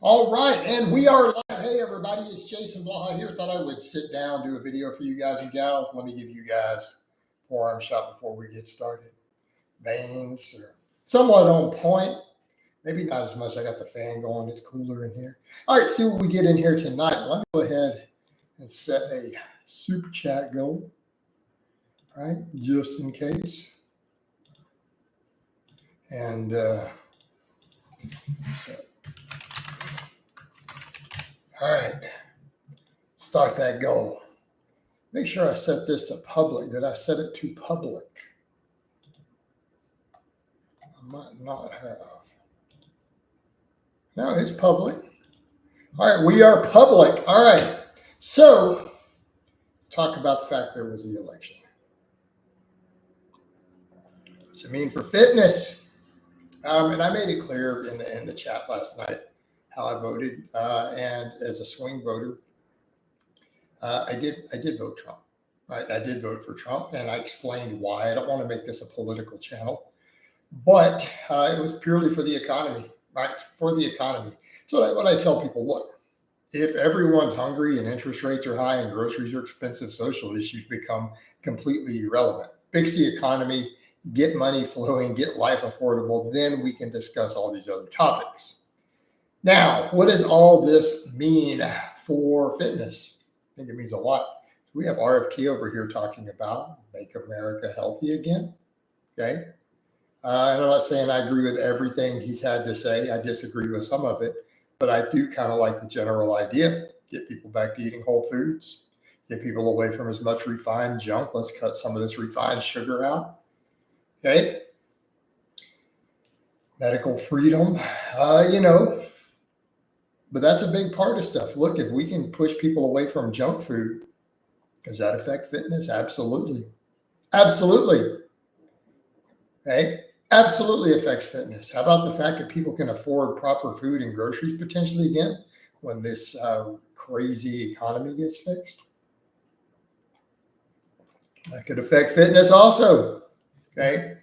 All right, and we are live. Hey, everybody, it's Jason Blaha here. Thought I would sit down, do a video for you guys and gals. Let me give you guys a forearm shot before we get started. Veins are somewhat on point. Maybe not as much. I got the fan going. It's cooler in here. All right, see what we get in here tonight. Let me go ahead and set a super chat goal, right, just in case. And so. All right, start that goal. Make sure I set this to public. Did I set it to public? I might not have. No, it's public. All right, we are public. All right, so talk about the fact there was the election. What's it mean for fitness? And I made it clear in the chat last night how I voted, and as a swing voter, I did vote Trump. Right, I did vote for Trump, and I explained why. I don't want to make this a political channel, but it was purely for the economy. Right, for the economy. So what I tell people: look, if everyone's hungry and interest rates are high and groceries are expensive, social issues become completely irrelevant. Fix the economy, get money flowing, get life affordable. Then we can discuss all these other topics. Now, what does all this mean for fitness? I think it means a lot. We have RFK over here talking about make America healthy again. Okay. I'm not saying I agree with everything he's had to say. I disagree with some of it, but I do kind of like the general idea. Get people back to eating whole foods. Get people away from as much refined junk. Let's cut some of this refined sugar out. Okay. Medical freedom, but that's a big part of stuff. Look, if we can push people away from junk food, does that affect fitness? Absolutely. Absolutely. Okay. Absolutely affects fitness. How about the fact that people can afford proper food and groceries potentially again when this crazy economy gets fixed? That could affect fitness also. Okay.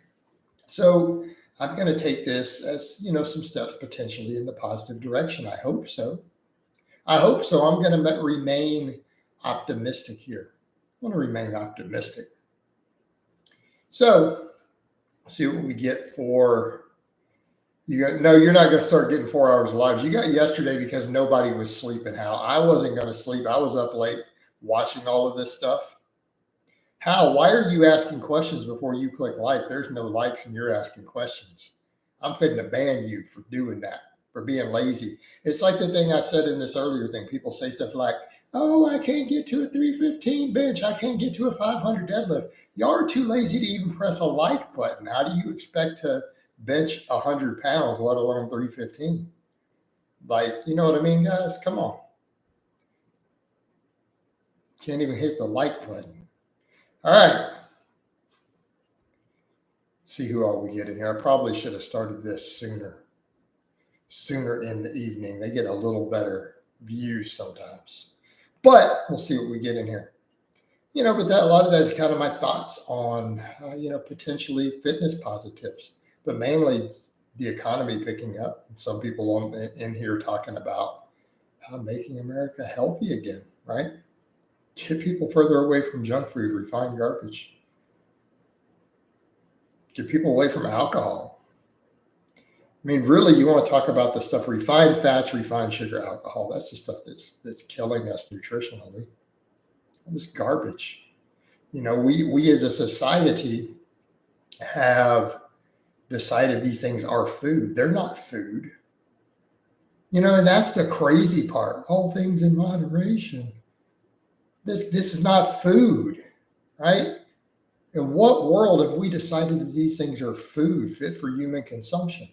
So I'm going to take this as, some steps potentially in the positive direction. I hope so. I'm going to remain optimistic here. I want to remain optimistic. So see what we get for you. No, you're not going to start getting 4 hours of lives. You got yesterday because nobody was sleeping. Hal, I wasn't going to sleep. I was up late watching all of this stuff. Hal, why are you asking questions before you click like? There's no likes and you're asking questions. I'm fitting to ban you for doing that, for being lazy. It's like the thing I said in this earlier thing. People say stuff like, oh, I can't get to a 315 bench. I can't get to a 500 deadlift. Y'all are too lazy to even press a like button. How do you expect to bench 100 pounds, let alone 315? Like, you know what I mean, guys? Come on. Can't even hit the like button. All right. See who all we get in here. I probably should have started this sooner in the evening. They get a little better views sometimes, but we'll see what we get in here. But a lot of that is kind of my thoughts on, potentially fitness positives, but mainly the economy picking up. And some people in here talking about making America healthy again, right? Get people further away from junk food, refined garbage. Get people away from alcohol. I mean, really, you want to talk about the stuff, refined fats, refined sugar, alcohol. That's the stuff that's killing us nutritionally. All this garbage. We as a society have decided these things are food. They're not food. And that's the crazy part. All things in moderation. This is not food, right? In what world have we decided that these things are food fit for human consumption?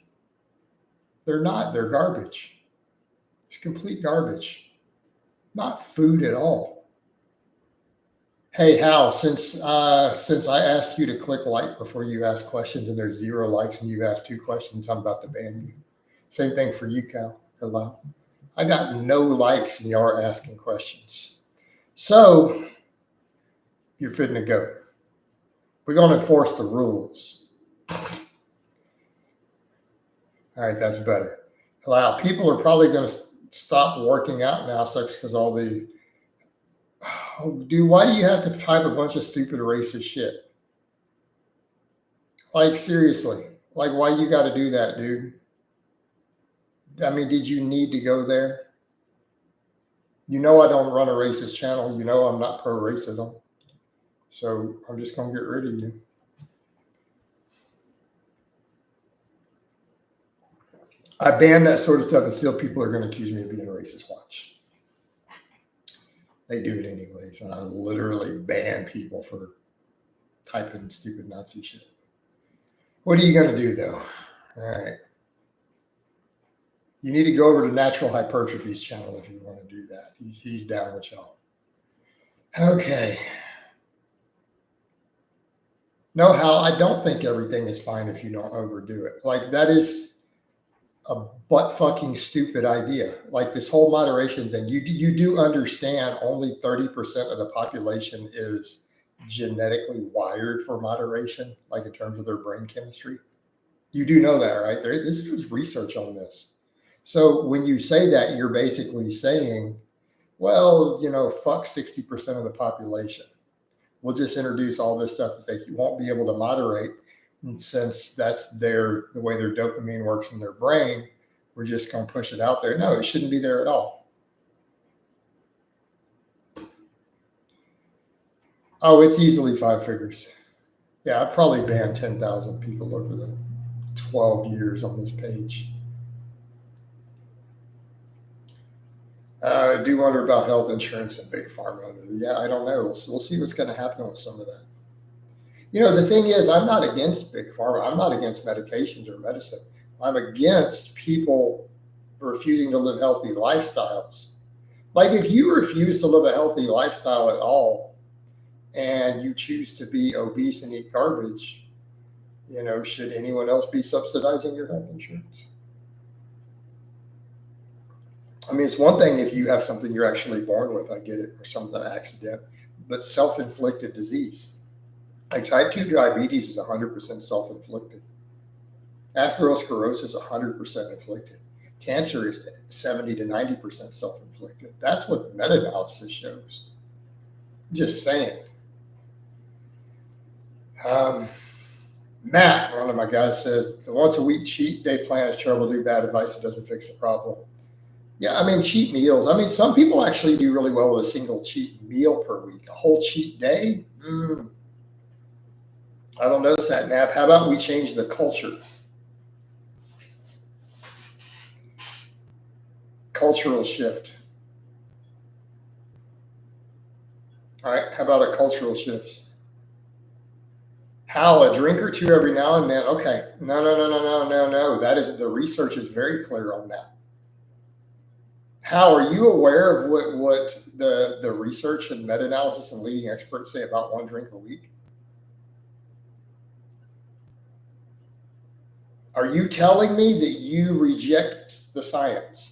They're not. They're garbage. It's complete garbage. Not food at all. Hey, Hal, since I asked you to click like before you ask questions and there's 0 likes and you asked 2 questions, I'm about to ban you. Same thing for you, Cal. Hello. I got no likes and you are asking questions. So you're fitting to go. We're going to enforce the rules. All right, that's better. People are probably going to stop working out now sucks because all the, oh, dude, why do you have to type a bunch of stupid racist shit? Like, seriously, like, why you got to do that, dude? I mean, did you need to go there? You know, I don't run a racist channel. You know, I'm not pro racism. So I'm just going to get rid of you. I ban that sort of stuff and still people are going to accuse me of being racist. Watch. They do it anyways. And I literally ban people for typing stupid Nazi shit. What are you going to do though? All right. You need to go over to Natural Hypertrophy's channel if you want to do that. He's down with y'all. Okay. No, Hal, I don't think everything is fine if you don't overdo it. Like, that is a butt fucking stupid idea. Like, this whole moderation thing, you do understand only 30% of the population is genetically wired for moderation, like in terms of their brain chemistry. You do know that, right? This is research on this. So when you say that, you're basically saying, well, you know, fuck 60% of the population. We'll just introduce all this stuff that they won't be able to moderate. And since that's the way their dopamine works in their brain, we're just going to push it out there. No, it shouldn't be there at all. Oh, it's easily 5 figures. Yeah, I probably banned 10,000 people over the 12 years on this page. I do wonder about health insurance and big pharma. Yeah, I don't know. We'll see what's going to happen with some of that. You know, the thing is, I'm not against big pharma. I'm not against medications or medicine. I'm against people refusing to live healthy lifestyles. Like, if you refuse to live a healthy lifestyle at all and you choose to be obese and eat garbage, you know, should anyone else be subsidizing your health insurance? I mean, it's one thing if you have something you're actually born with, I get it, or something accident, but self-inflicted disease. Like type 2 diabetes is 100% self-inflicted. Atherosclerosis is 100% inflicted. Cancer is 70 to 90% self-inflicted. That's what meta-analysis shows. Just saying. Matt, one of my guys, says the once a week cheat day plan is terrible. Do bad advice. It doesn't fix the problem. Yeah, I mean, cheat meals. I mean, some people actually do really well with a single cheat meal per week. A whole cheat day? I don't notice that, Nav. How about we change the culture? Cultural shift. All right, how about a cultural shift? How, a drink or two every now and then? Okay, no. That is, the research is very clear on that. How, are you aware of what the research and meta-analysis and leading experts say about one drink a week? Are you telling me that you reject the science?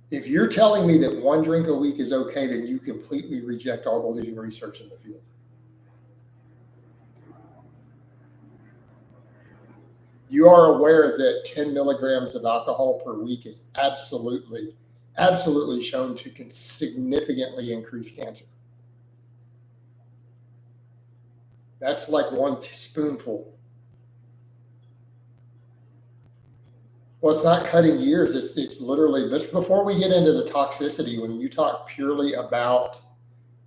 If you're telling me that one drink a week is okay, then you completely reject all the leading research in the field. You are aware that 10 milligrams of alcohol per week is absolutely shown to significantly increase cancer. That's like one spoonful. Well, it's not cutting years. It's literally, but before we get into the toxicity, when you talk purely about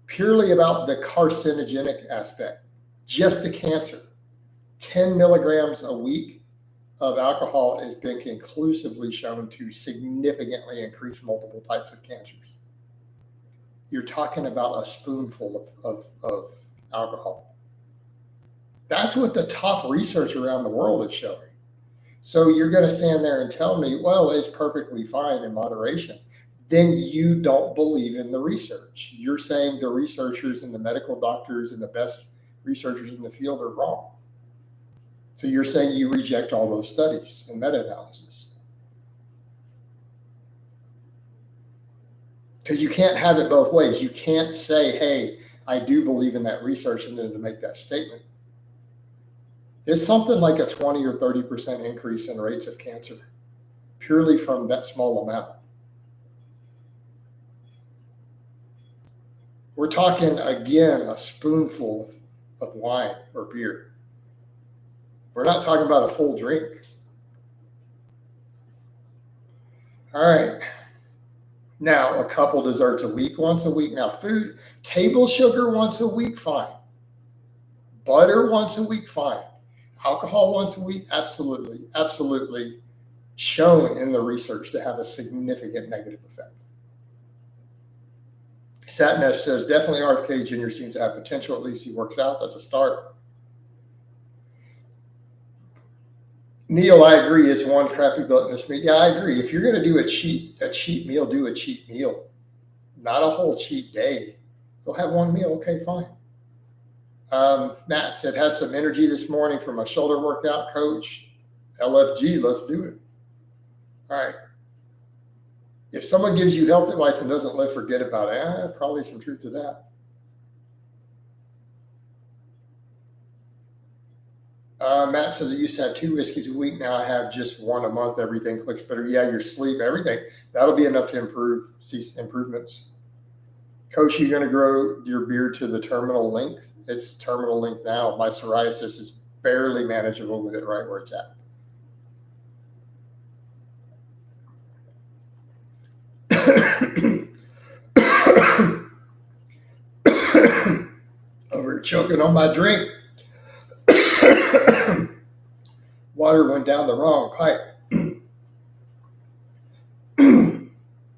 the carcinogenic aspect, just the cancer, 10 milligrams a week of alcohol has been conclusively shown to significantly increase multiple types of cancers. You're talking about a spoonful of alcohol. That's what the top research around the world is showing. So you're going to stand there and tell me, well, it's perfectly fine in moderation. Then you don't believe in the research. You're saying the researchers and the medical doctors and the best researchers in the field are wrong. So you're saying you reject all those studies and meta-analysis. Because you can't have it both ways. You can't say, hey, I do believe in that research, and then to make that statement. It's something like a 20 or 30% increase in rates of cancer. purely from that small amount. We're talking, again, a spoonful of wine or beer. We're not talking about a full drink. All right. Now, a couple desserts a week, once a week. Now, food, table sugar once a week, fine. Butter once a week, fine. Alcohol once a week, absolutely, absolutely shown in the research to have a significant negative effect. Satnev says, definitely RFK Jr. seems to have potential. At least he works out. That's a start. Neil, I agree. It's one crappy gluttonous meat. Yeah, I agree. If you're going to do a cheat meal, do a cheat meal, not a whole cheat day. Go have one meal. Okay, fine. Matt said, has some energy this morning from a shoulder workout, coach. LFG, let's do it. All right. If someone gives you health advice and doesn't live, forget about it. Probably some truth to that. Matt says, I used to have 2 whiskeys a week. Now I have just 1 a month. Everything clicks better. Yeah, your sleep, everything. That'll be enough to see improvements. Coach, you're going to grow your beard to the terminal length. It's terminal length now. My psoriasis is barely manageable with it right where it's at. Over choking on my drink. Water went down the wrong pipe.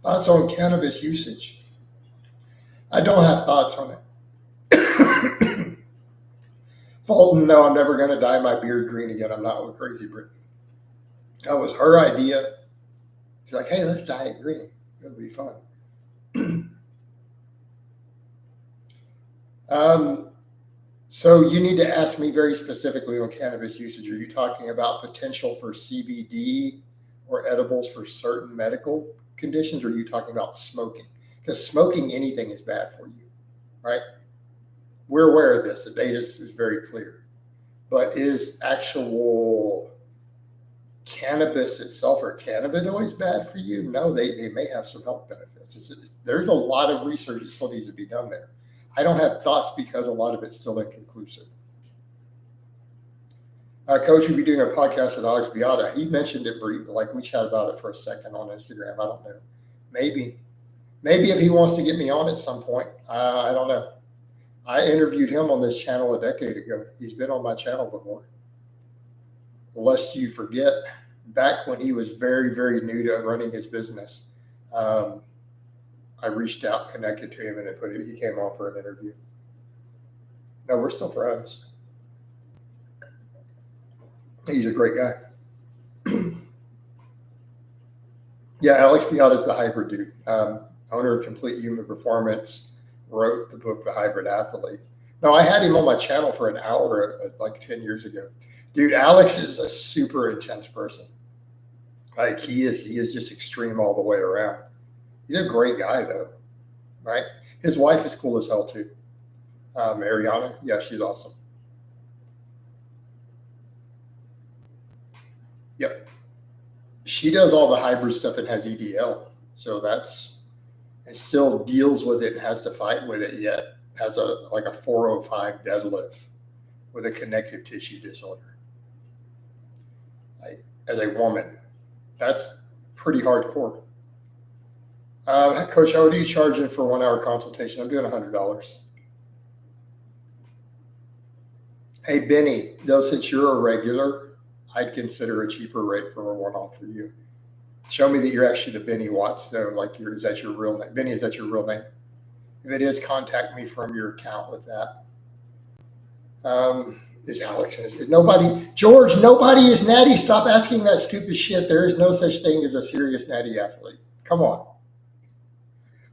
Thoughts on cannabis usage? I don't have thoughts on it. Fulton, no, I'm never going to dye my beard green again. I'm not with Crazy Brittany. That was her idea. She's like, hey, let's dye it green. It'll be fun. So you need to ask me very specifically on cannabis usage. Are you talking about potential for CBD or edibles for certain medical conditions, or are you talking about smoking? Because smoking anything is bad for you, right? We're aware of this. The data is very clear. But is actual cannabis itself or cannabinoids bad for you? No, they may have some health benefits. There's a lot of research that still needs to be done there. I don't have thoughts because a lot of it's still inconclusive. Coach, you'll be doing a podcast with Alex Beata. He mentioned it briefly, like we chat about it for a second on Instagram. I don't know. Maybe if he wants to get me on at some point, I don't know. I interviewed him on this channel a decade ago. He's been on my channel before. Lest you forget, back when he was very, very new to running his business, I reached out, connected to him, and then he came on for an interview. No, we're still friends. He's a great guy. Yeah, Alex Beata is the hybrid dude. Owner of Complete Human Performance, wrote the book, The Hybrid Athlete. No, I had him on my channel for an hour like 10 years ago. Dude, Alex is a super intense person. Like he is just extreme all the way around. He's a great guy though, right? His wife is cool as hell too. Ariana, yeah, she's awesome. Yep. She does all the hybrid stuff and has EDL. So and still deals with it and has to fight with it, yet has like a 405 deadlift with a connective tissue disorder. Like as a woman, that's pretty hardcore. Coach, how are you charging for 1 hour consultation? I'm doing $100. Hey, Benny, though, since you're a regular, I'd consider a cheaper rate for a one-off for you. Show me that you're actually the Benny Watts, though. Like, is that your real name? Benny, is that your real name? If it is, contact me from your account with that. Is Alex? George, nobody is natty. Stop asking that stupid shit. There is no such thing as a serious natty athlete. Come on.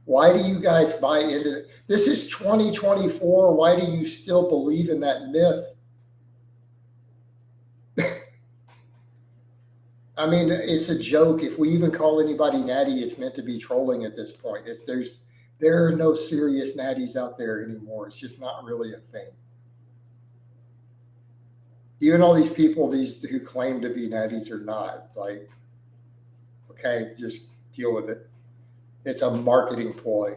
Why do you guys buy into it? This is 2024. Why do you still believe in that myth? I mean, it's a joke. If we even call anybody natty, it's meant to be trolling at this point. There are no serious natties out there anymore. It's just not really a thing. Even all these people, who claim to be natties are not. Like, Okay, just deal with it. It's a marketing ploy.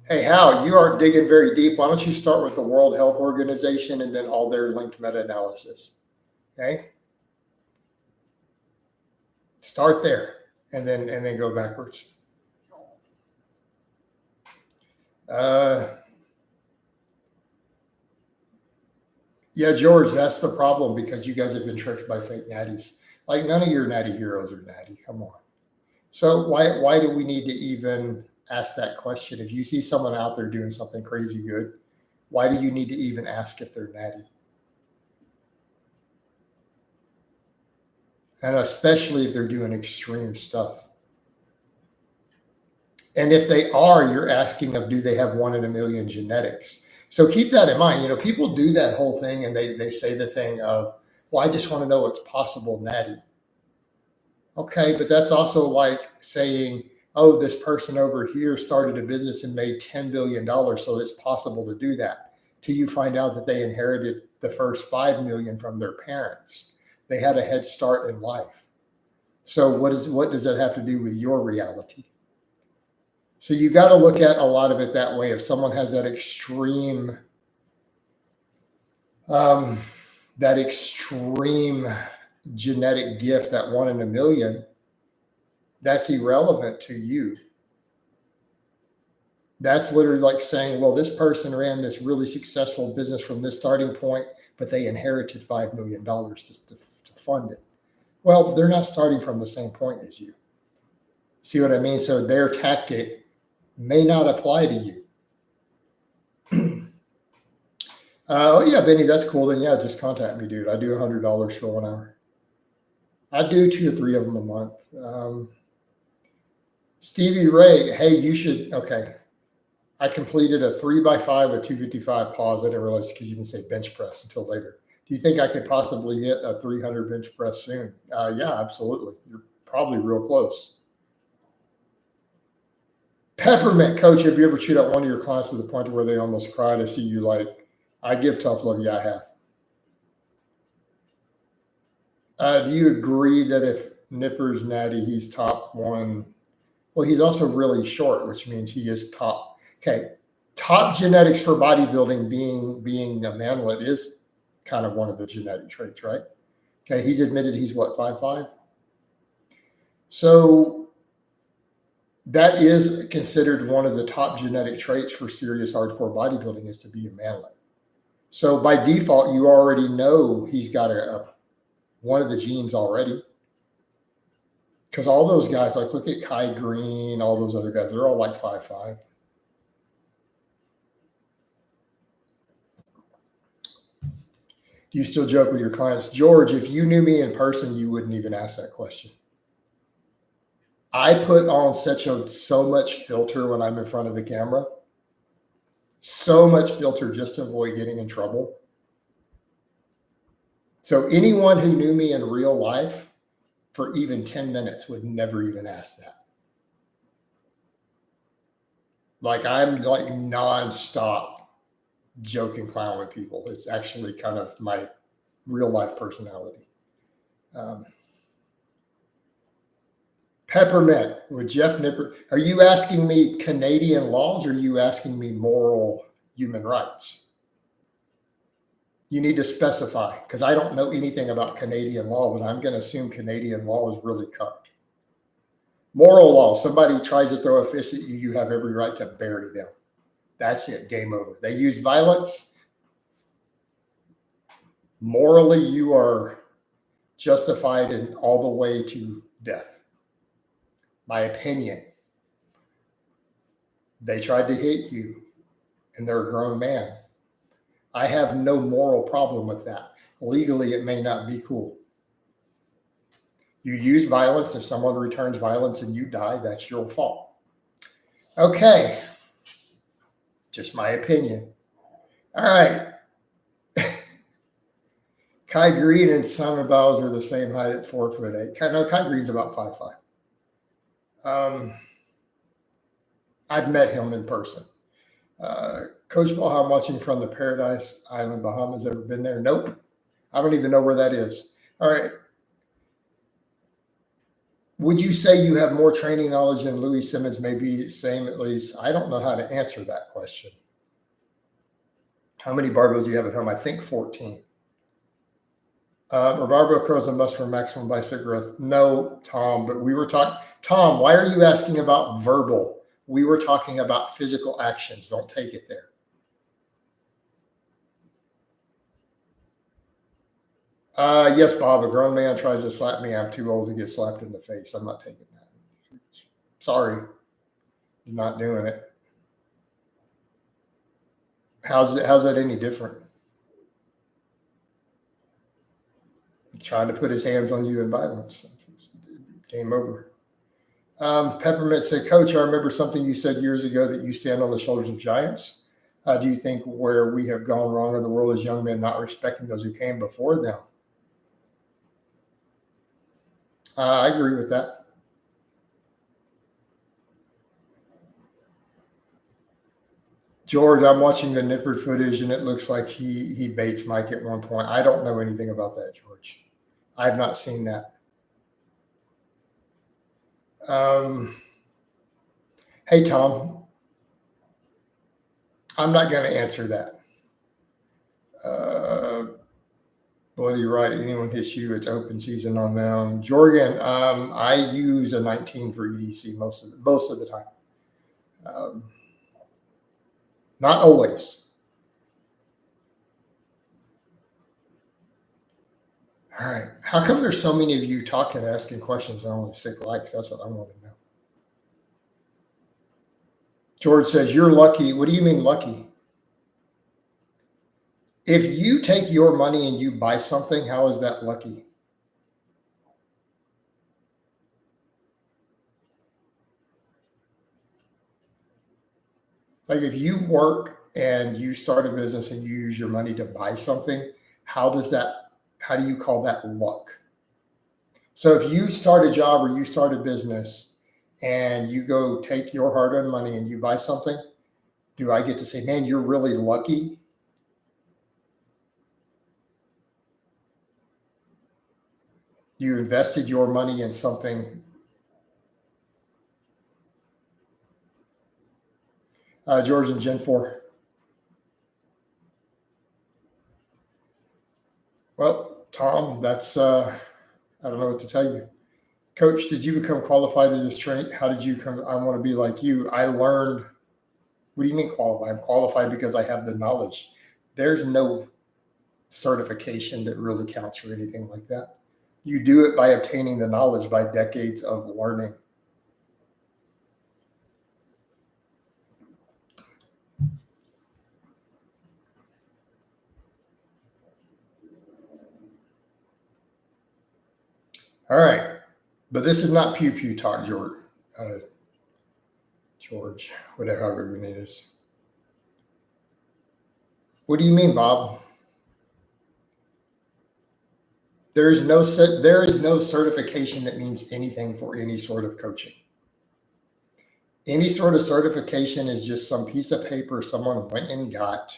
Hey, Hal, you are digging very deep. Why don't you start with the World Health Organization and then all their linked meta-analysis? Okay. Start there and then go backwards. Yeah, George, that's the problem because you guys have been tricked by fake natties. Like none of your natty heroes are natty. Come on. So why do we need to even ask that question? If you see someone out there doing something crazy good, why do you need to even ask if they're natty? And especially if they're doing extreme stuff. And if they are, you're asking of, do they have 1 in a million genetics? So keep that in mind. You know, people do that whole thing and they say the thing of, well, I just want to know what's possible natty. Okay, but that's also like saying, oh, this person over here started a business and made $10 billion, so it's possible to do that. Till you find out that they inherited the first 5 million from their parents. They had a head start in life. So what does that have to do with your reality? So you got to look at a lot of it that way. If someone has that extreme genetic gift, that 1 in a million, that's irrelevant to you. That's literally like saying, well, this person ran this really successful business from this starting point, but they inherited $5 million to fund it. Well, they're not starting from the same point as you. See what I mean? So their tactic may not apply to you. Oh yeah, Benny, that's cool. Then yeah, just contact me, dude. I do $100 for 1 hour. I do 2 or 3 of them a month. Stevie Ray, hey, you should. Okay, I completed a 3x5 with 255 pause. I didn't realize because you didn't say bench press until later. Do you think I could possibly hit a 300 bench press soon? Yeah, absolutely. You're probably real close. Peppermint, coach, have you ever chewed out one of your clients to the point where they almost cried? I see you like, I give tough love. Yeah, I have. Do you agree that if Nipper's natty, he's top 1? Well, he's also really short, which means he is top. Okay. Top genetics for bodybuilding being a manlet is kind of one of the genetic traits, right? Okay. He's admitted he's what, 5'5"? So that is considered one of the top genetic traits for serious hardcore bodybuilding is to be a manlet. So by default, you already know he's got one of the genes already. Because all those guys, like look at Kai Green, all those other guys, they're all like 5'5". Do you still joke with your clients? George, if you knew me in person, you wouldn't even ask that question. I put on so much filter when I'm in front of the camera. So much filter just to avoid getting in trouble. So anyone who knew me in real life for even 10 minutes would never even ask that. Like I'm like nonstop joke and clown with people. It's actually kind of my real life personality. Peppermint with Jeff Nipper. Are you asking me Canadian laws or are you asking me moral human rights? You need to specify because I don't know anything about Canadian law, but I'm going to assume Canadian law is really cut. Moral law, somebody tries to throw a fist at you, you have every right to bury them. That's it, game over. They use violence. Morally, you are justified in all the way to death. My opinion. They tried to hit you and they're a grown man. I have no moral problem with that. Legally, it may not be cool. You use violence. If someone returns violence and you die, that's your fault. Okay. Just my opinion. All right. Kai Green and Simon Bowles are the same height at 4'8". No, Kai Green's about 5'5". I've met him in person. Coach Blaha, I'm watching from the Paradise Island, Bahamas. Ever been there? Nope. I don't even know where that is. All right. Would you say you have more training knowledge than Louis Simmons? Maybe same at least. I don't know how to answer that question. How many barbells do you have at home? I think 14. Are barbell curls a must for maximum bicep growth? No, Tom, but we were talking. Tom, why are you asking about verbal? We were talking about physical actions. Don't take it there. Yes, Bob, a grown man tries to slap me. I'm too old to get slapped in the face. I'm not taking that. Sorry. I'm not doing it. How's that any different? Trying to put his hands on you in violence. Game over. Peppermint said, Coach, I remember something you said years ago that you stand on the shoulders of giants. Do you think where we have gone wrong in the world is young men not respecting those who came before them? I agree with that. George, I'm watching the Nippert footage and it looks like he baits Mike at one point. I don't know anything about that, George. I've not seen that. Hey, Tom, I'm not going to answer that. Bloody right. Anyone hits you, it's open season on them. Jorgen, I use a 19 for EDC most of the time. Not always. All right. How come there's so many of you talking, asking questions, and only 6 likes? That's what I want to know. George says, you're lucky. What do you mean lucky? If you take your money and you buy something, how is that lucky? Like if you work and you start a business and you use your money to buy something, how do you call that luck? So if you start a job or you start a business and you go take your hard-earned money and you buy something, do I get to say, man, you're really lucky? You invested your money in something. George and Gen 4. Well, Tom, that's, I don't know what to tell you. Coach, did you become qualified as a trainer? How did you come? I want to be like you. I learned. What do you mean qualified? I'm qualified because I have the knowledge. There's no certification that really counts for anything like that. You do it by obtaining the knowledge by decades of learning. All right. But this is not pew pew talk, George. George, whatever, however your name is. What do you mean, Bob? There is no certification that means anything for any sort of coaching. Any sort of certification is just some piece of paper someone went and got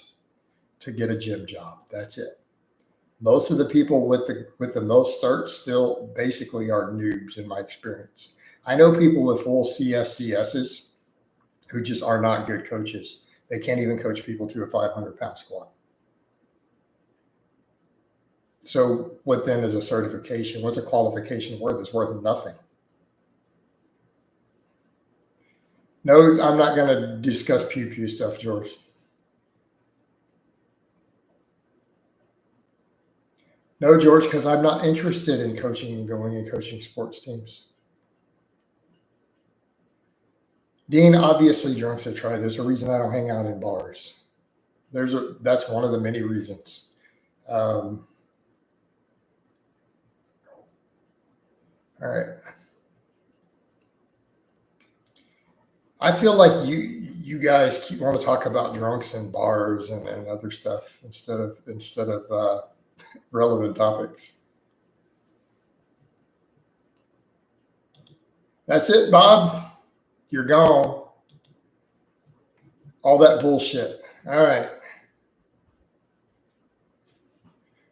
to get a gym job. That's it. Most of the people with the most certs still basically are noobs in my experience. I know people with full CSCSs who just are not good coaches. They can't even coach people to a 500-pound squat. So what then is a certification? What's a qualification worth? It's worth nothing. No, I'm not going to discuss pew-pew stuff, George. No, George, because I'm not interested in coaching and going and coaching sports teams. Dean, obviously drunks have tried. There's a reason I don't hang out in bars. That's one of the many reasons. All right. I feel like you guys want to talk about drunks and bars and other stuff instead of relevant topics. That's it, Bob. You're gone. All that bullshit. All right.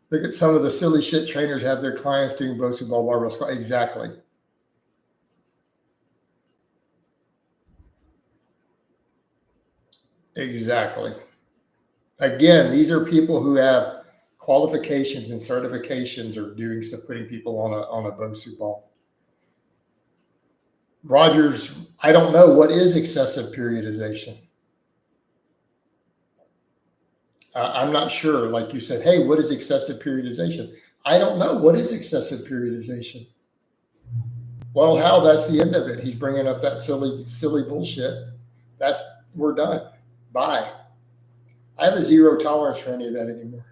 Look at some of the silly shit trainers have their clients doing Bosu ball barbell squat. Exactly. Exactly. Again, these are people who have qualifications and certifications or doing so, putting people on a Bosu ball. Rogers, I don't know what is excessive periodization. I'm not sure. Like you said, hey, what is excessive periodization? I don't know what is excessive periodization. Well, Hal, that's the end of it. He's bringing up that silly bullshit. We're done. Bye. I have a zero tolerance for any of that anymore.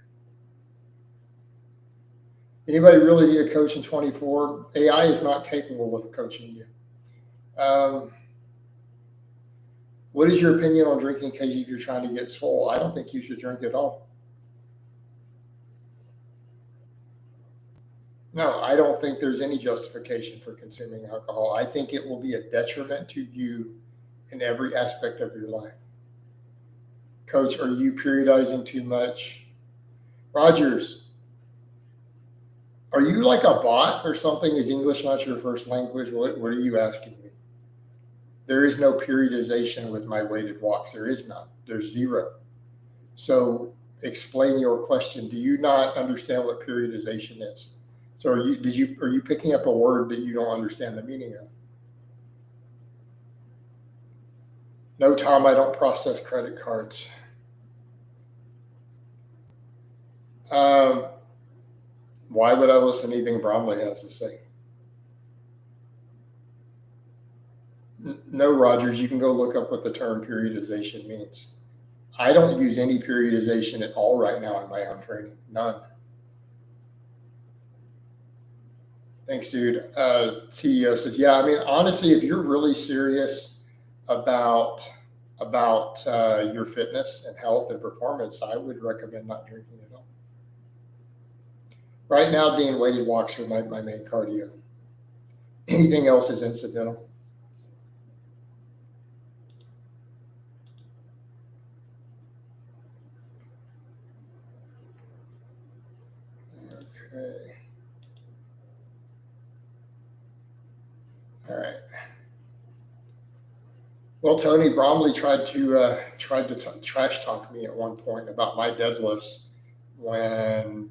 Anybody really need a coach in 24? AI is not capable of coaching you. What is your opinion on drinking because you're trying to get swole? I don't think you should drink at all. No, I don't think there's any justification for consuming alcohol. I think it will be a detriment to you in every aspect of your life. Coach, are you periodizing too much? Rogers, are you like a bot or something? Is English not your first language? What are you asking me? There is no periodization with my weighted walks. There is none. There's zero. So explain your question. Do you not understand what periodization is? So are you picking up a word that you don't understand the meaning of? No, Tom, I don't process credit cards. Why would I listen to anything Bromley has to say? No, Rogers, you can go look up what the term periodization means. I don't use any periodization at all right now in my own training. None. Thanks, dude. CEO says, yeah, I mean, honestly, if you're really serious about your fitness and health and performance, I would recommend not drinking at all. Right now, Dean, weighted walks are my main cardio. Anything else is incidental. Okay. All right. Well, Tony Bromley tried to trash talk me at one point about my deadlifts when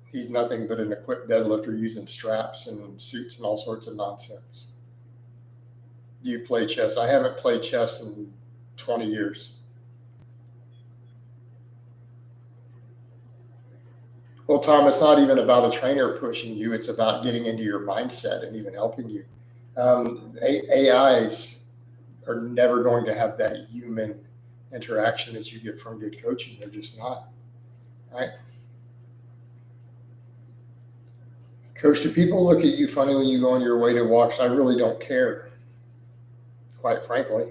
he's nothing but an equipped deadlifter using straps and suits and all sorts of nonsense. You play chess. I haven't played chess in 20 years. Well, Tom, it's not even about a trainer pushing you. It's about getting into your mindset and even helping you. AIs are never going to have that human interaction that you get from good coaching. They're just not. Right? Coach, do people look at you funny when you go on your weighted walks? I really don't care, quite frankly.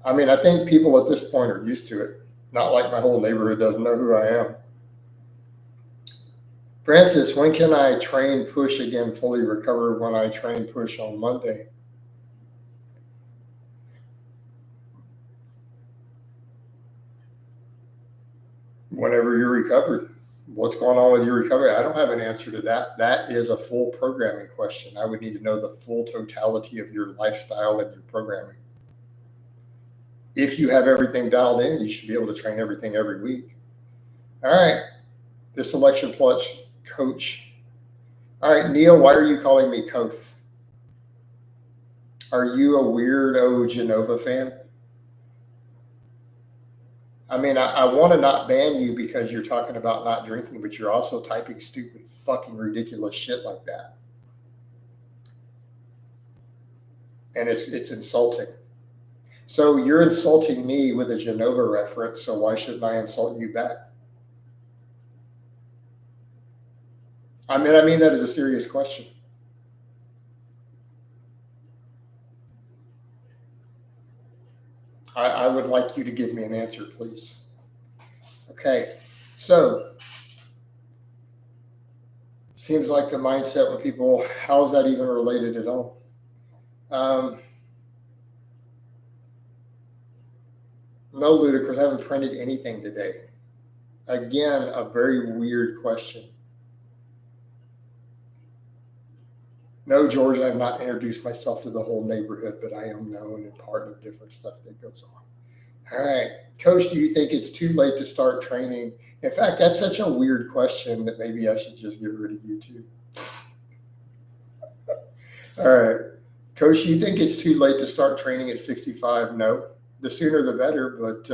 I mean, I think people at this point are used to it. Not like my whole neighborhood doesn't know who I am. Francis, when can I train push again, fully recover when I train push on Monday? Whenever you're recovered. What's going on with your recovery? I don't have an answer to that. That is a full programming question. I would need to know the full totality of your lifestyle and your programming. If you have everything dialed in, you should be able to train everything every week. All right. This election plus coach. All right, Neil, why are you calling me Koth? Are you a weirdo Genova fan? I mean, I want to not ban you because you're talking about not drinking, but you're also typing stupid, fucking ridiculous shit like that. And it's insulting. So you're insulting me with a Genova reference, so why shouldn't I insult you back? I mean that as a serious question. I would like you to give me an answer, please. Okay, so seems like the mindset when people, how is that even related at all? No, Ludicrous, I haven't printed anything today. Again, a very weird question. No, George, I have not introduced myself to the whole neighborhood, but I am known and part of different stuff that goes on. All right. Coach, do you think it's too late to start training? In fact, that's such a weird question that maybe I should just get rid of you too. All right. Coach, do you think it's too late to start training at 65? No. The sooner the better, but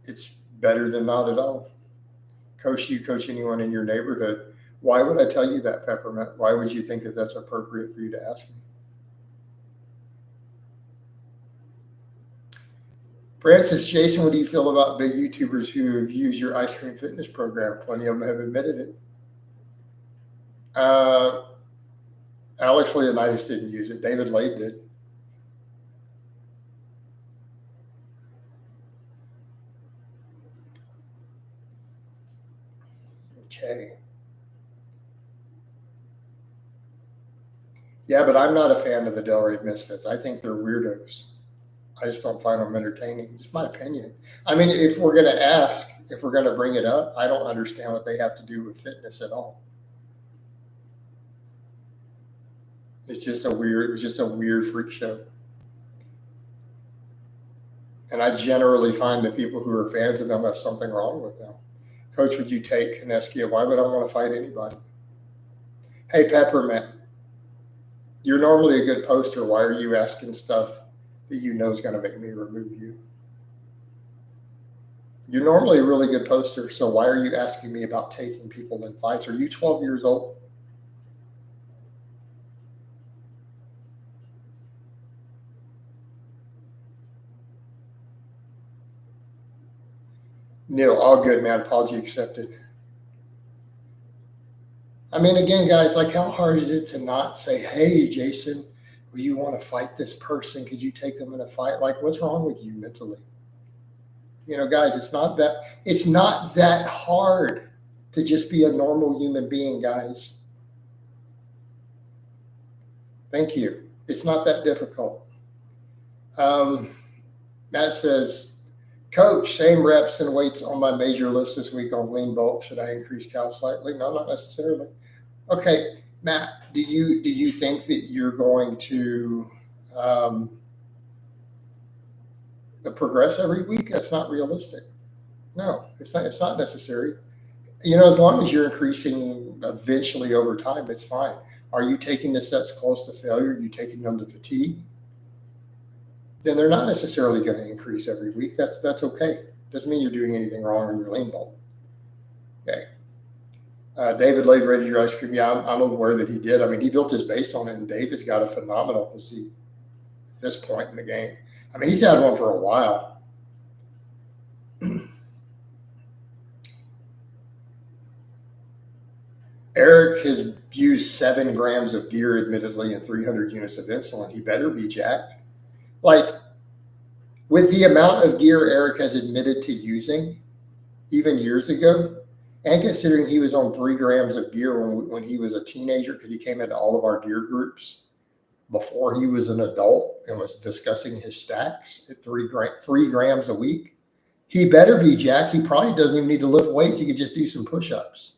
it's better than not at all. Coach, do you coach anyone in your neighborhood? Why would I tell you that, Peppermint? Why would you think that that's appropriate for you to ask me? Francis, Jason, what do you feel about big YouTubers who have used your ice cream fitness program? Plenty of them have admitted it. Alex Leonidas didn't use it. David Lade did. Okay. Yeah, but I'm not a fan of the Delray Misfits. I think they're weirdos. I just don't find them entertaining. Just my opinion. I mean, if we're going to ask, if we're going to bring it up, I don't understand what they have to do with fitness at all. It's just a weird freak show. And I generally find that people who are fans of them have something wrong with them. Coach, would you take Kineskia? Why would I want to fight anybody? Hey, Peppermint, you're normally a good poster. Why are you asking stuff that you know is going to make me remove you? You're normally a really good poster, so why are you asking me about taking people in fights? Are you 12 years old? Neil, all good, man. Apology accepted. I mean, again, guys, like how hard is it to not say, hey, Jason, will you want to fight this person? Could you take them in a fight? Like, what's wrong with you mentally? You know, guys, it's not that hard to just be a normal human being, guys. Thank you. It's not that difficult. Matt says, Coach, same reps and weights on my major lifts this week on lean bulk. Should I increase cal slightly? No, not necessarily. Okay, Matt, do you think that you're going to progress every week? That's not realistic. No, it's not necessary. You know, as long as you're increasing eventually over time, it's fine. Are you taking the sets close to failure? Are you taking them to fatigue? Then they're not necessarily going to increase every week. That's okay. Doesn't mean you're doing anything wrong in your lean bulk. Okay. David Lade rated your ice cream. Yeah, I'm aware that he did. I mean, he built his base on it, and David's got a phenomenal physique at this point in the game. I mean, he's had one for a while. Eric has used 7 grams of gear, admittedly, and 300 units of insulin. He better be jacked. Like, with the amount of gear Eric has admitted to using, even years ago, and considering he was on 3 grams of gear when he was a teenager, because he came into all of our gear groups before he was an adult and was discussing his stacks at 3 grams a week, he better be jacked. He probably doesn't even need to lift weights. He could just do some push-ups.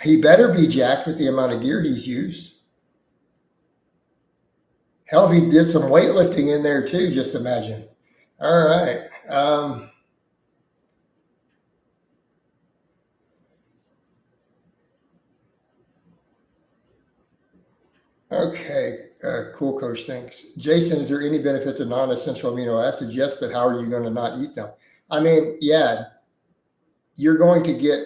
He better be jacked with the amount of gear he's used. Hell, if he did some weightlifting in there too, just imagine. All right. Okay. Cool, Coach. Thanks. Jason, is there any benefit to non-essential amino acids? Yes, but how are you going to not eat them? I mean, yeah, you're going to get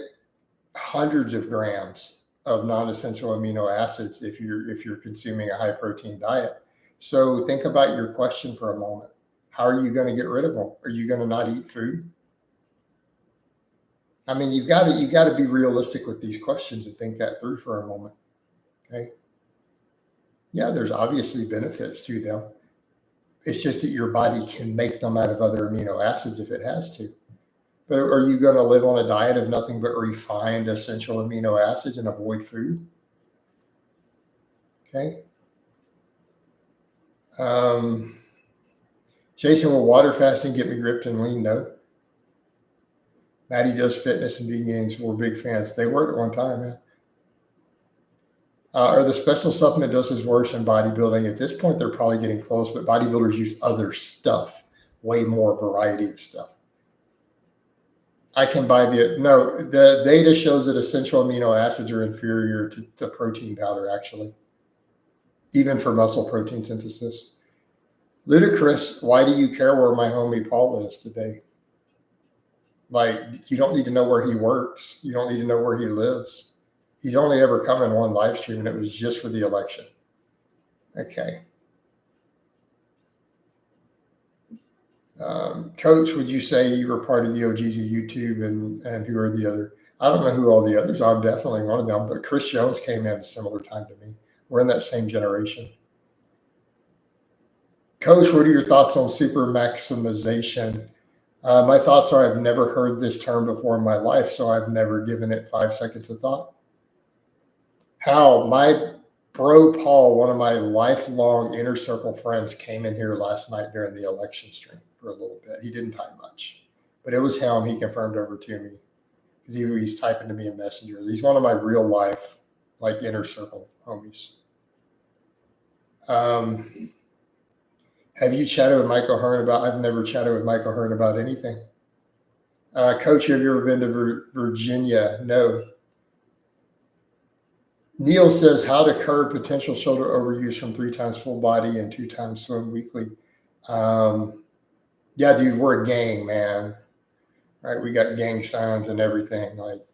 hundreds of grams of non-essential amino acids if you're consuming a high protein diet. So think about your question for a moment. How are you going to get rid of them? Are you going to not eat food? I mean, you've got to be realistic with these questions and think that through for a moment. Okay. Yeah, there's obviously benefits to them. It's just that your body can make them out of other amino acids if it has to. But are you going to live on a diet of nothing but refined essential amino acids and avoid food? Okay. Jason, will water fasting get me ripped and lean? No. Maddie does fitness and vegan games. We're big fans. They were at one time, yeah. Are the special supplement doses worse in bodybuilding? At this point, they're probably getting close, but bodybuilders use other stuff, way more variety of stuff. I can buy the data shows that essential amino acids are inferior to protein powder, actually, even for muscle protein synthesis. Ludicrous, why do you care where my homie Paul is today? Like, you don't need to know where he works. You don't need to know where he lives. He's only ever come in one live stream, and it was just for the election. Okay. Coach, would you say you were part of the OGs of YouTube, and who are the other? I don't know who all the others are. I'm definitely one of them, but Chris Jones came in a similar time to me. We're in that same generation. Coach, what are your thoughts on super maximization? My thoughts are I've never heard this term before in my life, so I've never given it 5 seconds of thought. How? My bro Paul, one of my lifelong inner circle friends, came in here last night during the election stream for a little bit. He didn't type much, but it was him. He confirmed over to me because he's typing to me in Messenger. He's one of my real life, like, inner circle homies. Have you chatted with Michael Hearn about? I've never chatted with Michael Hearn about anything. Coach, have you ever been to Virginia? No. Neil says how to curb potential shoulder overuse from 3 times full body and 2 times swim weekly. Yeah, dude, we're a gang, man. Right? We got gang signs and everything. Like,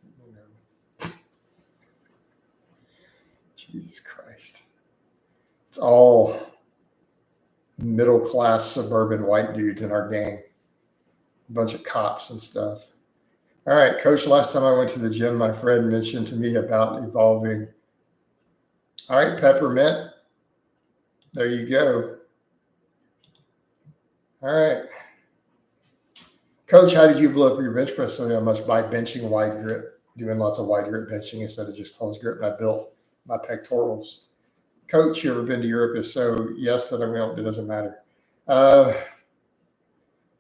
Jesus Christ. It's all middle-class suburban white dudes in our gang. A bunch of cops and stuff. All right, Coach, last time I went to the gym, my friend mentioned to me about evolving. All right, Peppermint. There you go. All right. Coach, how did you blow up your bench press so much? By benching wide grip, doing lots of wide grip benching instead of just closed grip. And I built my pectorals. Coach, you ever been to Europe? If so, yes, but I mean, it doesn't matter.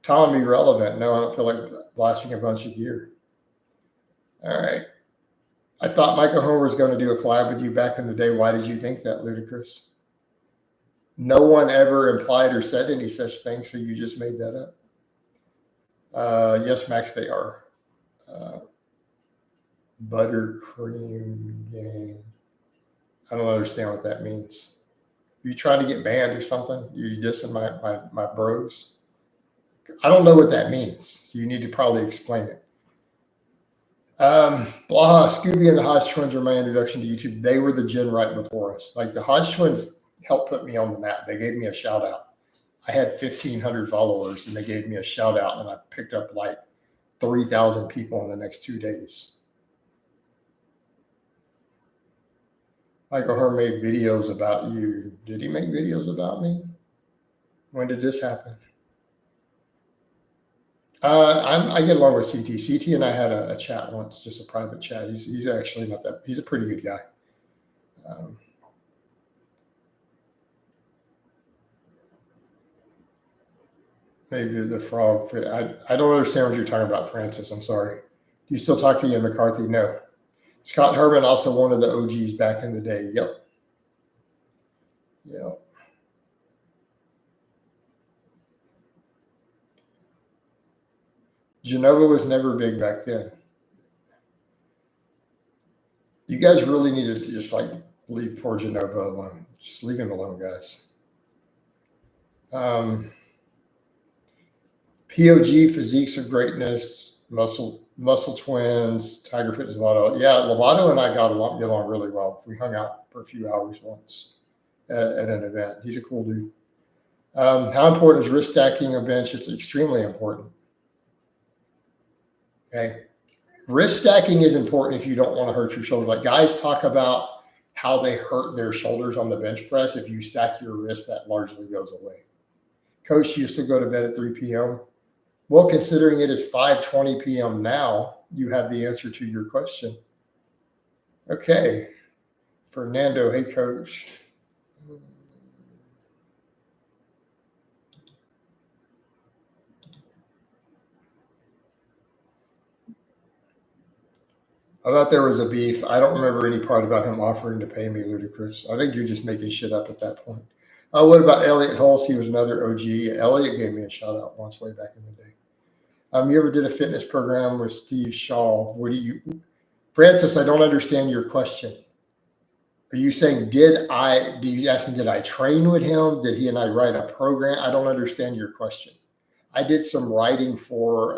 Tom, irrelevant. No, I don't feel like blasting a bunch of gear. All right. I thought Michael Homer was going to do a collab with you back in the day. Why did you think that, Ludicrous? No one ever implied or said any such thing, so you just made that up. Yes, Max, they are. Buttercream game. I don't understand what that means. You trying to get banned or something? You dissing my bros? I don't know what that means, so you need to probably explain it. Blaha, Scooby and the Hodge twins were my introduction to YouTube. They were the gen right before us. Like, the Hodge twins helped put me on the map. They gave me a shout out. I had 1,500 followers and they gave me a shout out, and I picked up like 3,000 people in the next 2 days. Michael Hearn made videos about you. Did he make videos about me? When did this happen? I get along with CT. CT and I had a chat once, just a private chat. He's actually not that. He's a pretty good guy. Maybe the frog. I don't understand what you're talking about, Francis. I'm sorry. Do you still talk to Ian McCarthy? No. Scott Herman, also one of the OGs back in the day. Yep. Yep. Genova was never big back then. You guys really need to just like leave poor Genova alone. Just leave him alone, guys. POG, Physiques of Greatness, Muscle Twins, Tiger Fitness Lovato. Yeah, Lovato and I get along really well. We hung out for a few hours once at an event. He's a cool dude. How important is wrist stacking a bench? It's extremely important. Okay. Wrist stacking is important if you don't want to hurt your shoulders. Like, guys talk about how they hurt their shoulders on the bench press. If you stack your wrist, that largely goes away. Coach used to go to bed at 3 p.m. Well, considering it is 5:20 p.m. now, you have the answer to your question. Okay. Fernando, hey, Coach. I thought there was a beef. I don't remember any part about him offering to pay me, Ludacris. I think you're just making shit up at that point. What about Elliot Hulse? He was another OG. Elliot gave me a shout out once way back in the day. You ever did a fitness program with Steve Shaw? What do you, Francis? I don't understand your question. Are you saying do you ask me, did I train with him? Did he and I write a program? I don't understand your question. I did some writing for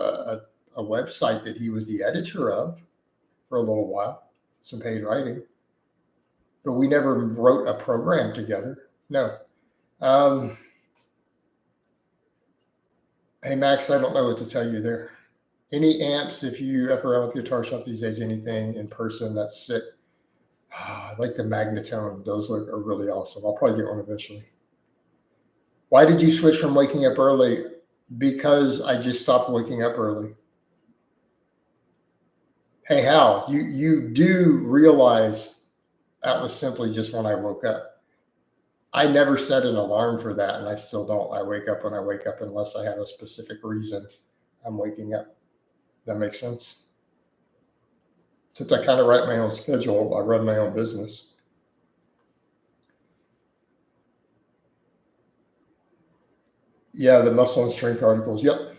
a website that he was the editor of for a little while, some paid writing, but we never wrote a program together. No. Hey, Max, I don't know what to tell you there. Any amps, if you F around with Guitar Shop these days, anything in person, that's sick. I like the Magnetone. Those are really awesome. I'll probably get one eventually. Why did you switch from waking up early? Because I just stopped waking up early. Hey, Hal, you do realize that was simply just when I woke up. I never set an alarm for that, and I still don't. I wake up when I wake up unless I have a specific reason I'm waking up. That makes sense? Since I kind of write my own schedule, I run my own business. Yeah, the muscle and strength articles. Yep.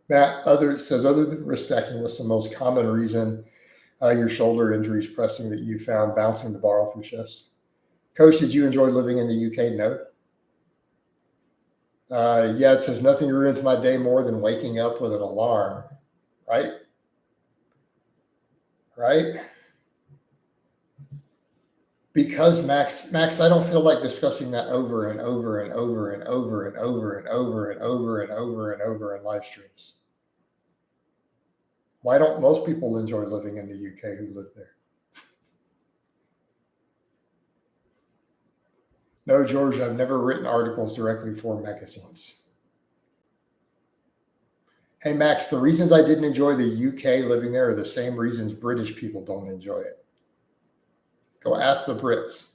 Matt, other than wrist stacking, what's the most common reason your shoulder injuries pressing that you found bouncing the bar off your chest? Coach, did you enjoy living in the UK? No. Yeah, it says nothing ruins my day more than waking up with an alarm. Right? Right? Because Max, I don't feel like discussing that over and over and over and over and over and over and over and over and over in live streams. Why don't most people enjoy living in the UK who live there? No, George, I've never written articles directly for magazines. Hey, Max, the reasons I didn't enjoy the UK living there are the same reasons British people don't enjoy it. Go ask the Brits.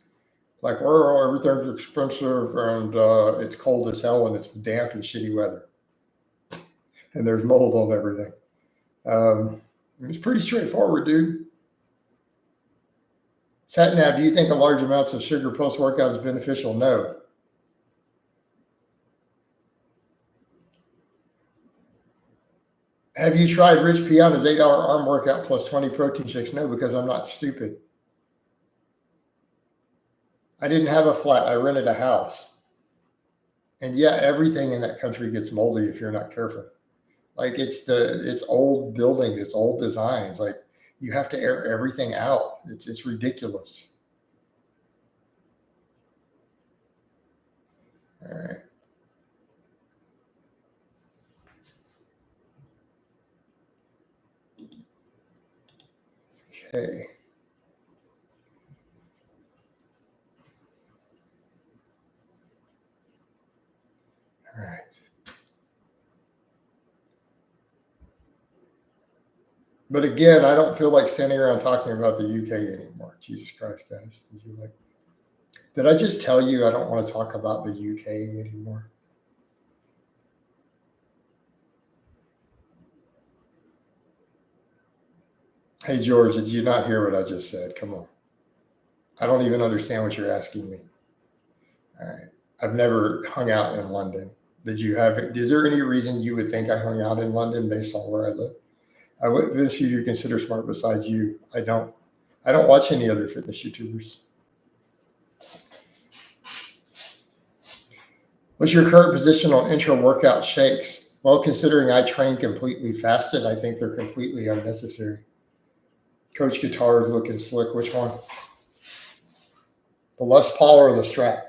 Like, well, everything's expensive and it's cold as hell and it's damp and shitty weather. And there's mold on everything. It's pretty straightforward, dude. Satnav, do you think a large amounts of sugar post-workout is beneficial? No. Have you tried Rich Piana's $8 arm workout plus 20 protein shakes? No, because I'm not stupid. I didn't have a flat. I rented a house. And yeah, everything in that country gets moldy if you're not careful. Like it's old buildings, it's old designs. Like you have to air everything out. It's ridiculous. All right. Okay. All right. But again, I don't feel like standing around talking about the UK anymore. Jesus Christ, guys. Did I just tell you I don't want to talk about the UK anymore? Hey, George, did you not hear what I just said? Come on. I don't even understand what you're asking me. All right. I've never hung out in London. Is there any reason you would think I hung out in London based on where I live? I would fitness you consider smart besides you. I don't watch any other fitness YouTubers. What's your current position on intra workout shakes? Well, considering I train completely fasted, I think they're completely unnecessary. Coach Guitar is looking slick. Which one? The Les Paul or the Strat?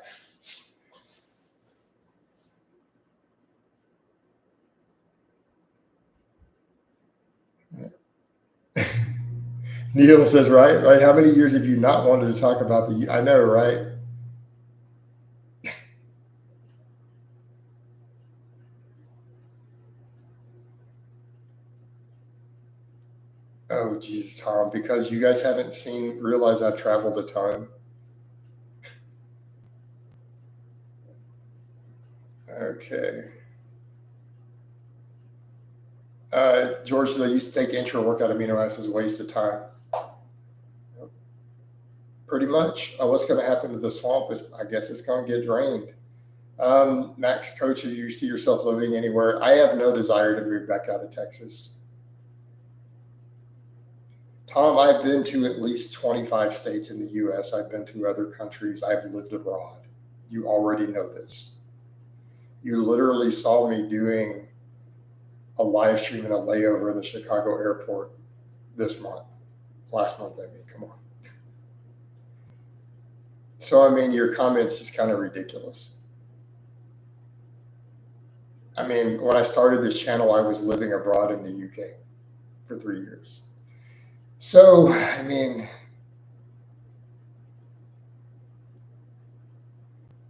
Neil says, right. How many years have you not wanted to talk about I know, right? Oh, geez, Tom, because you guys haven't realized I've traveled a ton. Okay. George, they used to take intra-workout amino acids, waste of time. Pretty much. What's going to happen to the swamp is, I guess it's going to get drained. Max, coach, do you see yourself living anywhere? I have no desire to move back out of Texas. Tom, I've been to at least 25 states in the U.S. I've been to other countries. I've lived abroad. You already know this. You literally saw me doing a live stream and a layover in the Chicago airport last month, I mean, come on. So, I mean, your comment's just kind of ridiculous. I mean, when I started this channel, I was living abroad in the UK for 3 years. So, I mean,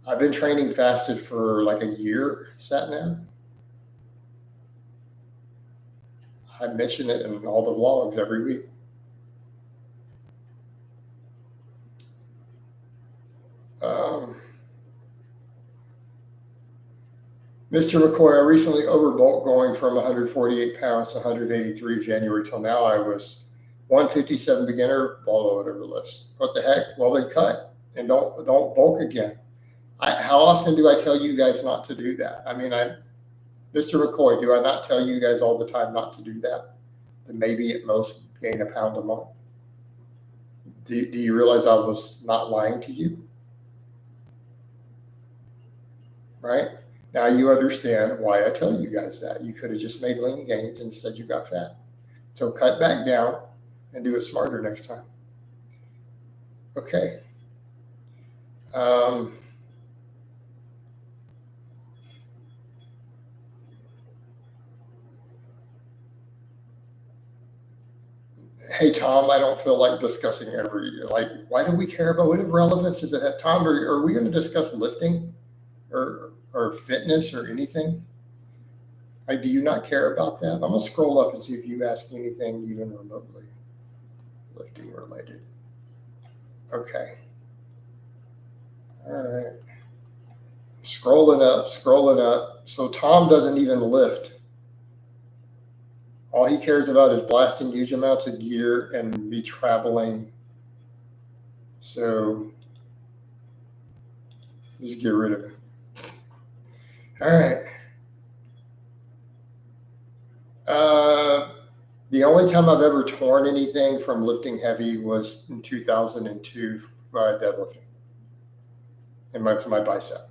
I've been training fasted for like a year, Sat now. I mention it in all the vlogs every week. Mr. McCoy, I recently overbulked going from 148 pounds to 183 January till now. I was 157 beginner, ball whatever lifts. What the heck? Well, then cut and don't bulk again. How often do I tell you guys not to do that? I mean, Mr. McCoy, do I not tell you guys all the time not to do that? Then maybe at most gain a pound a month. Do you realize I was not lying to you? Right? Now you understand why I tell you guys that. You could have just made lean gains and instead you got fat. So cut back down and do it smarter next time. Okay. Hey, Tom, I don't feel like discussing why do we care about what relevance does it have? Tom, are we going to discuss lifting or fitness or anything? Do you not care about that? I'm going to scroll up and see if you ask anything even remotely lifting related. Okay. All right. Scrolling up. So Tom doesn't even lift. All he cares about is blasting huge amounts of gear and be traveling. So just get rid of it. All right. The only time I've ever torn anything from lifting heavy was in 2002 deadlifting in my bicep.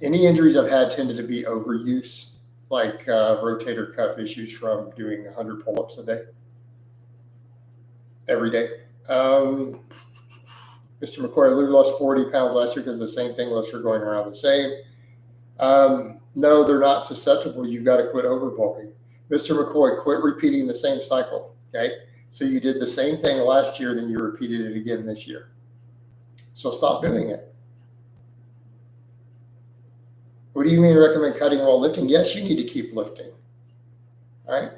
Any injuries I've had tended to be overuse, like rotator cuff issues from doing 100 pull-ups a day, every day. Mr. McCoy, I lost 40 pounds last year because the same thing lifts are going around the same. No, they're not susceptible. You've got to quit overbulking. Mr. McCoy, quit repeating the same cycle, okay? So you did the same thing last year, then you repeated it again this year. So stop doing it. What do you mean recommend cutting while lifting? Yes, you need to keep lifting, all right?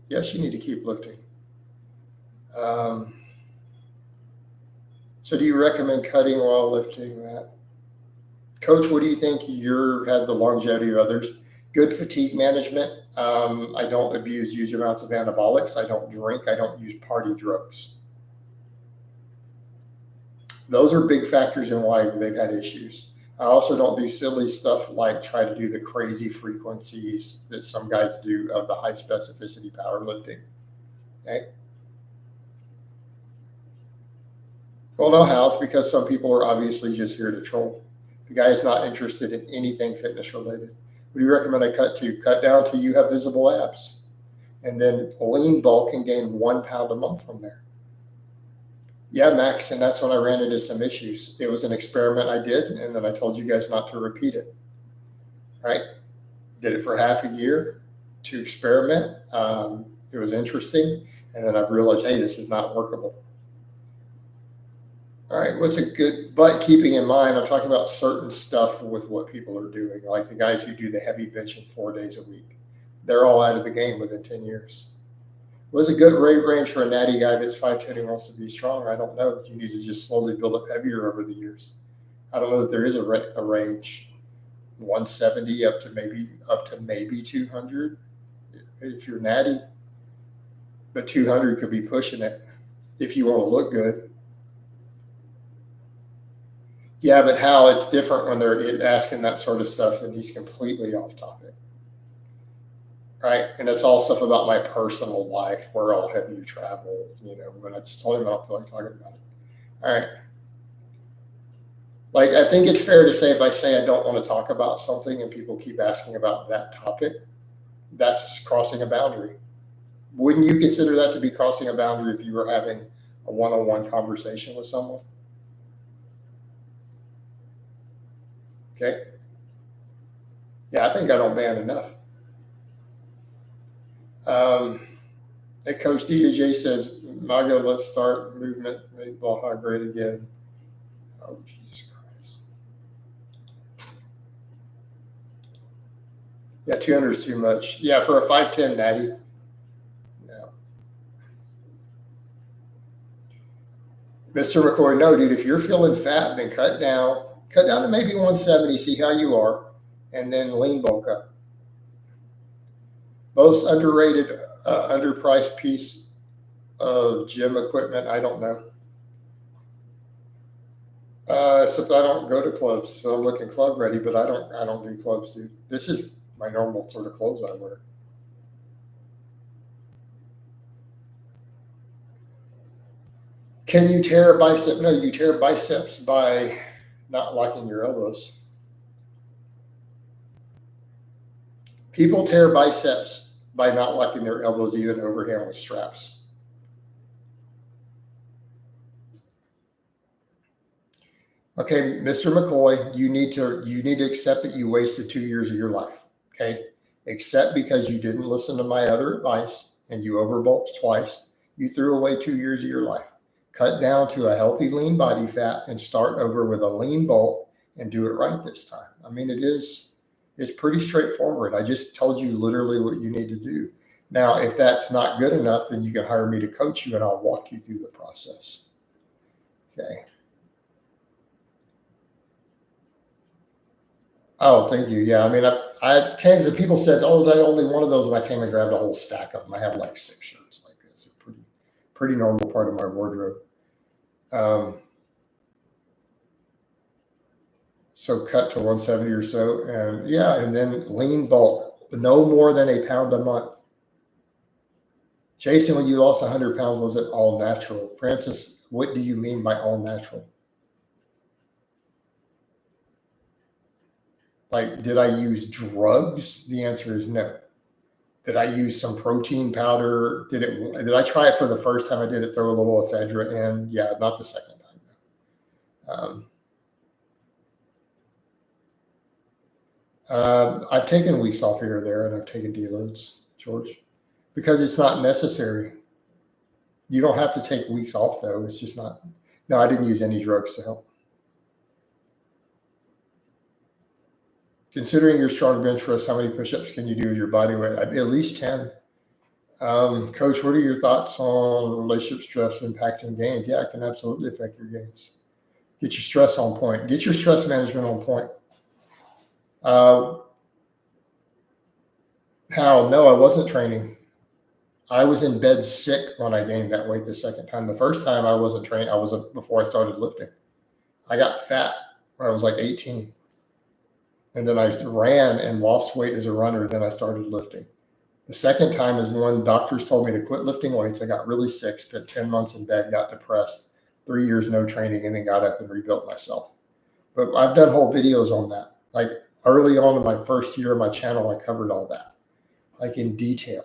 Yes, you need to keep lifting. So do you recommend cutting while lifting, Matt? Coach, what do you think you've had the longevity of others? Good fatigue management. I don't abuse huge amounts of anabolics. I don't drink. I don't use party drugs. Those are big factors in why they've had issues. I also don't do silly stuff like try to do the crazy frequencies that some guys do of the high specificity powerlifting. Okay. Well, no, how? It's because some people are obviously just here to troll. The guy is not interested in anything fitness related. What do you recommend I cut to? Cut down till you have visible abs, and then lean bulk and gain 1 pound a month from there. Yeah, Max, and that's when I ran into some issues. It was an experiment I did, and then I told you guys not to repeat it. Right? Did it for half a year to experiment. It was interesting, and then I realized, hey, this is not workable. All right, what's a good, but keeping in mind, I'm talking about certain stuff with what people are doing, like the guys who do the heavy benching 4 days a week. They're all out of the game within 10 years. What's a good rate range for a natty guy that's 5'10" and wants to be strong? I don't know. You need to just slowly build up heavier over the years. I don't know that there is a range. 170 up to maybe 200 if you're natty, but 200 could be pushing it if you want to look good. Yeah, but how it's different when they're asking that sort of stuff and he's completely off topic. Right. And it's all stuff about my personal life. Where all have you traveled? When I just told him I don't feel like talking about it. All right. Like, I think it's fair to say if I say I don't want to talk about something and people keep asking about that topic, that's crossing a boundary. Wouldn't you consider that to be crossing a boundary if you were having a one-on-one conversation with someone? Okay. Yeah, I think I don't ban enough. Hey, Coach DJ says, MAGA, let's start movement, make Blaha great again. Oh, Jesus Christ. Yeah, 200 is too much. Yeah, for a 5'10" natty. No. Mr. McCoy, no, dude, if you're feeling fat, then cut down to maybe 170, see how you are, and then lean bulk up. Most underrated, underpriced piece of gym equipment, I don't know. Except I don't go to clubs, so I'm looking club ready, but I don't do clubs, dude. This is my normal sort of clothes I wear. Can you tear a bicep? No, you tear biceps by not locking your elbows. People tear biceps by not locking their elbows even overhand with straps. Okay, Mr. McCoy, you need to accept that you wasted 2 years of your life. Okay, except because you didn't listen to my other advice and you overbulked twice, you threw away 2 years of your life. Cut down to a healthy lean body fat and start over with a lean bulk and do it right this time. I mean, it's pretty straightforward. I just told you literally what you need to do. Now, if that's not good enough, then you can hire me to coach you and I'll walk you through the process. Okay. Oh, thank you. Yeah, I mean, I came to people said, "Oh, they only one of those," and I came and grabbed a whole stack of them. I have like 6 shirts like this. They're pretty normal part of my wardrobe. So cut to 170 or so, and yeah, and then lean bulk, no more than a pound a month. Jason, when you lost 100 pounds, was it all natural? Francis, what do you mean by all natural? Like, did I use drugs? The answer is no. Did I use some protein powder? Did I try it for the first time I did it, throw a little ephedra in? Yeah, not the second time. I've taken weeks off here or there, and I've taken deloads, George, because it's not necessary. You don't have to take weeks off, though. It's just not. No, I didn't use any drugs to help. Considering your strong bench press, how many push-ups can you do with your body weight? At least 10. Coach, what are your thoughts on relationship stress impacting gains? Yeah, it can absolutely affect your gains. Get your stress on point. Get your stress management on point. How? No, I wasn't training. I was in bed sick when I gained that weight the second time. The first time I wasn't training. Before I started lifting. I got fat when I was like 18. And then I ran and lost weight as a runner. Then I started lifting. The second time is when doctors told me to quit lifting weights. I got really sick, spent 10 months in bed, got depressed, 3 years no training, and then got up and rebuilt myself. But I've done whole videos on that. Like early on in my first year of my channel, I covered all that, like in detail.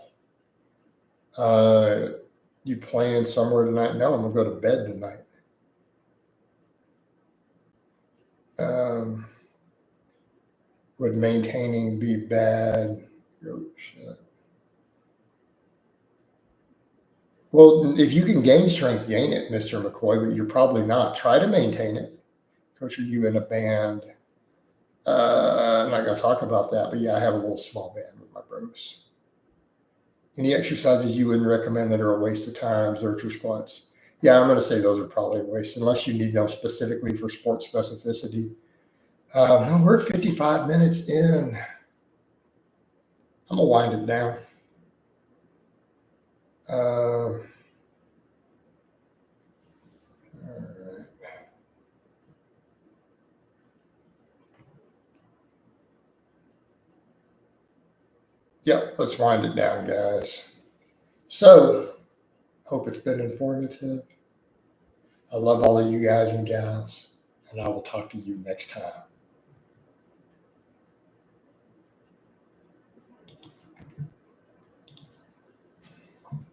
You playing somewhere tonight? No, I'm going to go to bed tonight. Would maintaining be bad? Oh, shit. Well, if you can gain strength, gain it, Mr. McCoy, but you're probably not. Try to maintain it. Coach, are you in a band? I'm not going to talk about that, but yeah, I have a little small band with my bros. Any exercises you wouldn't recommend that are a waste of time? Zercher squats. Yeah, I'm going to say those are probably a waste unless you need them specifically for sport specificity. No, we're 55 minutes in. I'm gonna wind it down. All right. Yep, let's wind it down, guys. So, hope it's been informative. I love all of you guys and gals, and I will talk to you next time.